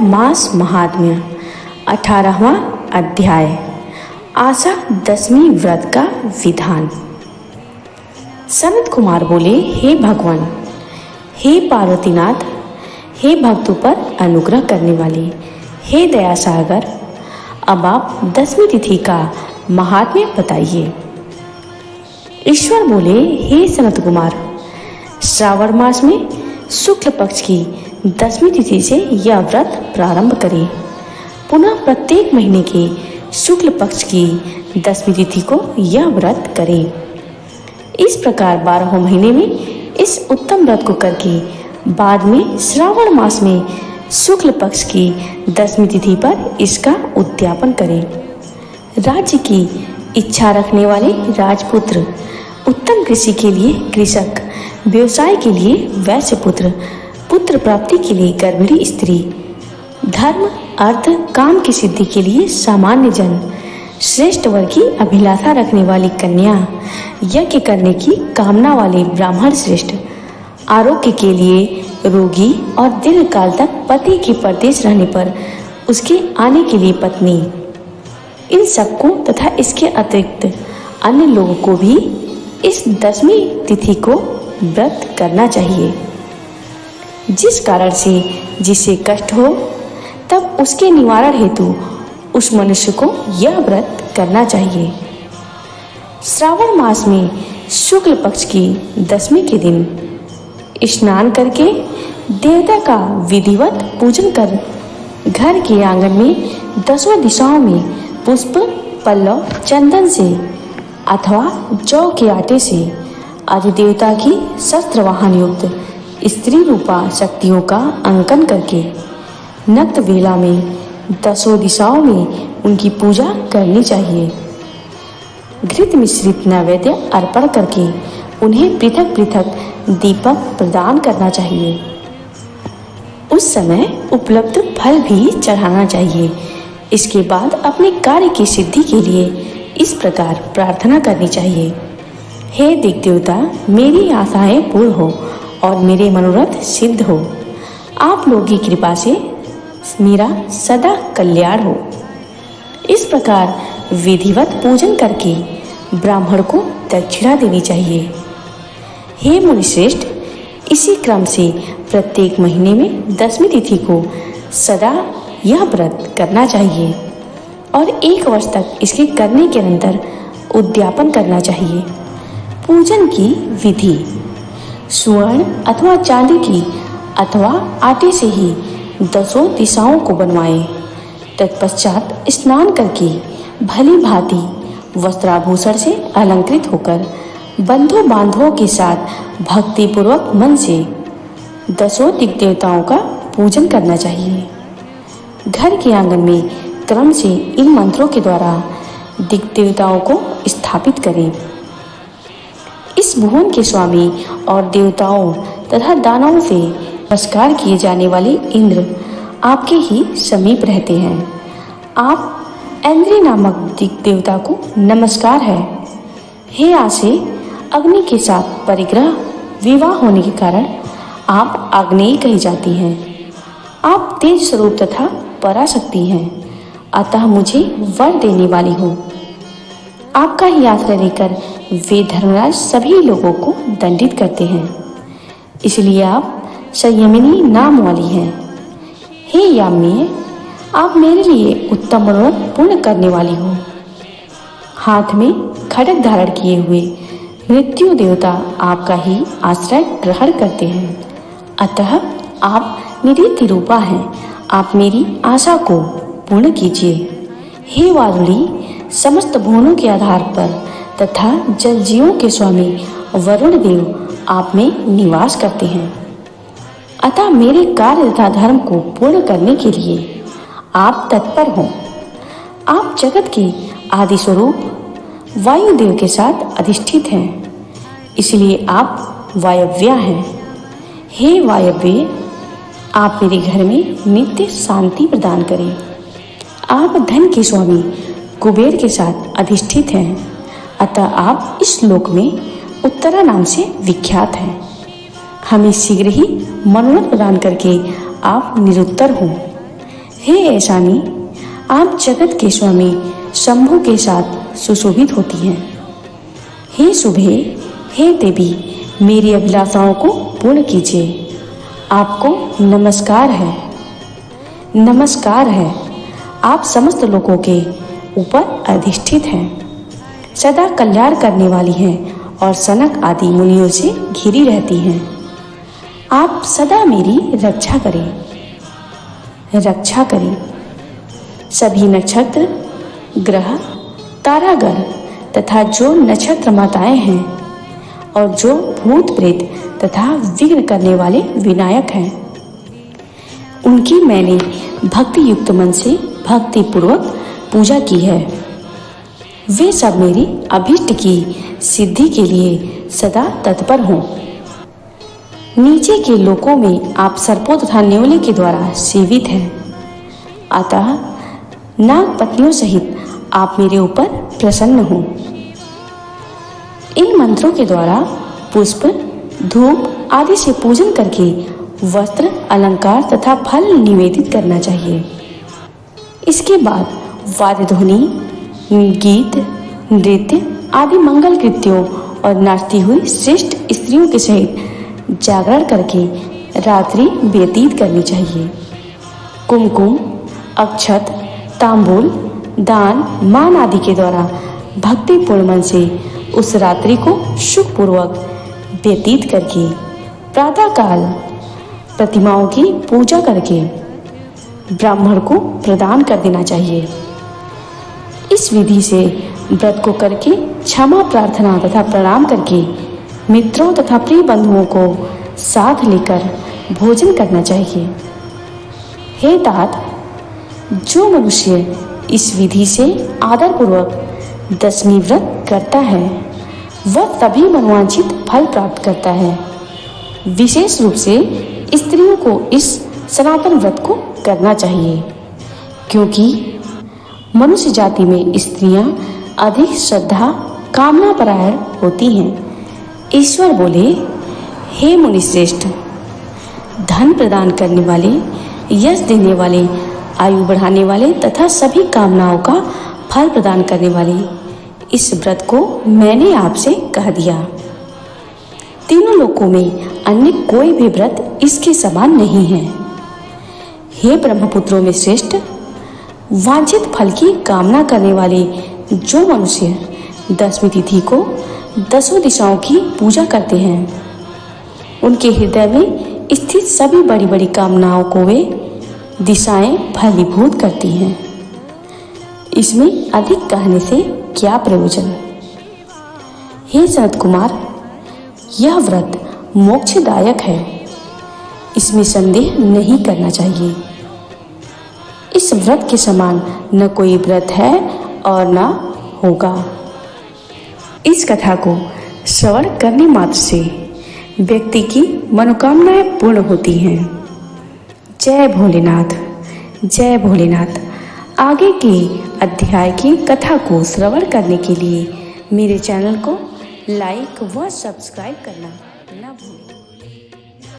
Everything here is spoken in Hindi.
मास महात्म्य 18वां अध्याय। आशा दशमी व्रत का विधान। सनत कुमार बोले, हे भगवान, हे पार्वतीनाथ, हे भक्तों पर अनुग्रह करने वाले, हे दया सागर, अब आप दशमी तिथि का महात्म्य बताइए। ईश्वर बोले, हे सनत कुमार, श्रावण मास में शुक्ल पक्ष की दशमी तिथि से यह व्रत प्रारंभ करें। पुनः प्रत्येक महीने के शुक्ल पक्ष की दशमी तिथि को यह व्रत करें। इस प्रकार 12 महीने में इस उत्तम व्रत को करके बाद में श्रावण मास में शुक्ल पक्ष की दशमी तिथि पर इसका उद्यापन करें। राज्य की इच्छा रखने वाले राजपुत्र, उत्तम कृषि के लिए कृषक, व्यवसाय के लिए वैश्य पुत्र, पुत्र प्राप्ति के लिए गर्भिणी स्त्री, धर्म अर्थ काम की सिद्धि के लिए सामान्य जन, श्रेष्ठ वर्ग की अभिलाषा रखने वाली कन्या, यज्ञ करने की कामना वाले ब्राह्मण श्रेष्ठ, आरोग्य के लिए रोगी और दीर्घ काल तक पति के परदेश रहने पर उसके आने के लिए पत्नी, इन सबको तथा इसके अतिरिक्त अन्य लोगों को भी इस दशमी तिथि को व्रत करना चाहिए। जिस कारण से जिसे कष्ट हो, तब उसके निवारण हेतु उस मनुष्य को यह व्रत करना चाहिए। श्रावण मास में शुक्ल पक्ष की दशमी के दिन स्नान करके देवता का विधिवत पूजन कर घर के आंगन में 10 दिशाओं में पुष्प, पल्लव, चंदन से अथवा जौ के आटे से अधिदेवता की शस्त्र वाहन युक्त स्त्री रूपा शक्तियों का अंकन करके नक्त वेला में 10 दिशाओं में उनकी पूजा करनी चाहिए। घृत मिश्रित नैवेद्य अर्पण करके उन्हें पृथक पृथक दीपक प्रदान करना चाहिए। उस समय उपलब्ध फल भी चढ़ाना चाहिए। इसके बाद अपने कार्य की सिद्धि के लिए इस प्रकार प्रार्थना करनी चाहिए, हे दिग्देवता, मेरी आशाएं पूर्ण हो और मेरे मनोरथ सिद्ध हो। आप लोगों की कृपा से मेरा सदा कल्याण हो। इस प्रकार विधिवत पूजन करके ब्राह्मण को दक्षिणा देनी चाहिए। हे मुनिश्रेष्ठ, इसी क्रम से प्रत्येक महीने में दशमी तिथि को सदा यह व्रत करना चाहिए और 1 वर्ष तक इसके करने के अनंतर उद्यापन करना चाहिए। पूजन की विधि: स्वर्ण अथवा चांदी की अथवा आटे से ही 10 दिशाओं को बनवाएं। तत्पश्चात स्नान करके भली भांति वस्त्राभूषण से अलंकृत होकर बंधु बांधवों के साथ भक्ति पूर्वक मन से 10 दिग्देवताओं का पूजन करना चाहिए। घर के आंगन में क्रम से इन मंत्रों के द्वारा दिग्देवताओं को स्थापित करें। इस भुवन के स्वामी और देवताओं तथा दानवों से नमस्कार किए जाने वाले इंद्र आपके ही समीप रहते हैं। आप इंद्र नामक दिग्देवता को नमस्कार है। हे आसे, अग्नि के साथ परिग्रह विवाह होने के कारण आप आग्नेय कही जाती हैं। आप तेज स्वरूप तथा पराशक्ति हैं, अतः मुझे वर देने वाली हो। आपका ही आश्रय लेकर वे धर्मराज सभी लोगों को दंडित करते हैं, इसलिए आप संयमिनी नाम वाली हैं। हे याम्य, आप मेरे लिए उत्तम मनोरथ पूर्ण करने वाली हो। हाथ में खड्ग धारण किए हुए मृत्यु देवता आपका ही आश्रय ग्रहण करते हैं, अतः आप निरीति रूपा हैं। आप मेरी आशा को पूर्ण कीजिए। हे वारुणी, समस्त भुवनों के आधार पर तथा जल जीवों के स्वामी वरुण देव आप में निवास करते हैं, अतः मेरे कार्य तथा धर्म को पूर्ण करने के लिए आप तत्पर हों। आप जगत के आदि स्वरूप वायुदेव के साथ अधिष्ठित हैं, इसलिए आप वायव्या हैं। हे वायव्य, आप मेरे घर में नित्य शांति प्रदान करें। आप धन के स्वामी कुबेर के साथ अधिष्ठित हैं, अतः आप इस लोक में उत्तरा नाम से विख्यात हैं। हमें शीघ्र ही मनोरथ प्रदान करके आप निरुत्तर हों। हे ऐशानी, आप जगत के स्वामी शंभु के साथ सुशोभित होती हैं। हे शुभे, हे देवी, मेरी अभिलाषाओं को पूर्ण कीजिए। आपको नमस्कार है, नमस्कार है। आप समस्त लोगों के ऊपर अधिष्ठित हैं, सदा कल्याण करने वाली हैं और सनक आदि मुनियों से घिरी रहती हैं। आप सदा मेरी रक्षा करें, रक्षा करें। सभी नक्षत्र, ग्रह, तारागण तथा जो नक्षत्र माताएं हैं और जो भूत प्रेत तथा विघ्न करने वाले विनायक हैं, उनकी मैंने भक्ति युक्त मन से भक्ति पूर्वक पूजा की है। वे सब मेरी अभीष्ट की सिद्धि के लिए सदा तत्पर हों। नीचे के लोकों में आप सर्पों तथा न्योले के द्वारा सेवित हैं, अतः नाग पत्नियों सहित आप मेरे ऊपर प्रसन्न हों। इन मंत्रों के द्वारा पुष्प, धूप आदि से पूजन करके वस्त्र, अलंकार तथा फल निवेदित करना चाहिए। इसके बाद वाद्य ध्वनि, गीत, नृत्य आदि मंगल कृत्यों और नाचती हुई श्रेष्ठ स्त्रियों के सहित जागरण करके रात्रि व्यतीत करनी चाहिए। कुमकुम, अक्षत, तांबूल, दान, मान आदि के द्वारा भक्तिपूर्ण मन से उस रात्रि को सुखपूर्वक व्यतीत करके प्रातःकाल प्रतिमाओं की पूजा करके ब्राह्मण को प्रदान कर देना चाहिए। इस विधि से व्रत को करके क्षमा प्रार्थना तथा प्रणाम करके मित्रों तथा प्रिय बंधुओं को साथ लेकर भोजन करना चाहिए। हे तात, जो मनुष्य इस विधि से आदरपूर्वक दशमी व्रत करता है वह तभी मनोवांछित फल प्राप्त करता है। विशेष रूप से स्त्रियों को इस सनातन व्रत को करना चाहिए, क्योंकि मनुष्य जाति में स्त्रियां अधिक श्रद्धा कामना परायण होती हैं। ईश्वर बोले, हे मुनिश्रेष्ठ, धन प्रदान करने वाले, यश देने वाले, आयु बढ़ाने वाले तथा सभी कामनाओं का फल प्रदान करने वाले इस व्रत को मैंने आपसे कह दिया। तीनों लोकों में अन्य कोई भी व्रत इसके समान नहीं है। हे ब्रह्मपुत्रों में श्रेष्ठ, वांछित फल की कामना करने वाले जो मनुष्य दशमी तिथि को दसों दिशाओं की पूजा करते हैं, उनके हृदय में स्थित सभी बड़ी बड़ी कामनाओं को वे दिशाएं फलीभूत करती हैं। इसमें अधिक कहने से क्या प्रयोजन। हे सनत कुमार, यह व्रत मोक्षदायक है, इसमें संदेह नहीं करना चाहिए। इस व्रत के समान न कोई व्रत है और न होगा। इस कथा को श्रवण करने मात्र से व्यक्ति की मनोकामनाएं पूर्ण होती हैं। जय भोलेनाथ, जय भोलेनाथ। आगे के अध्याय की कथा को श्रवण करने के लिए मेरे चैनल को लाइक व सब्सक्राइब करना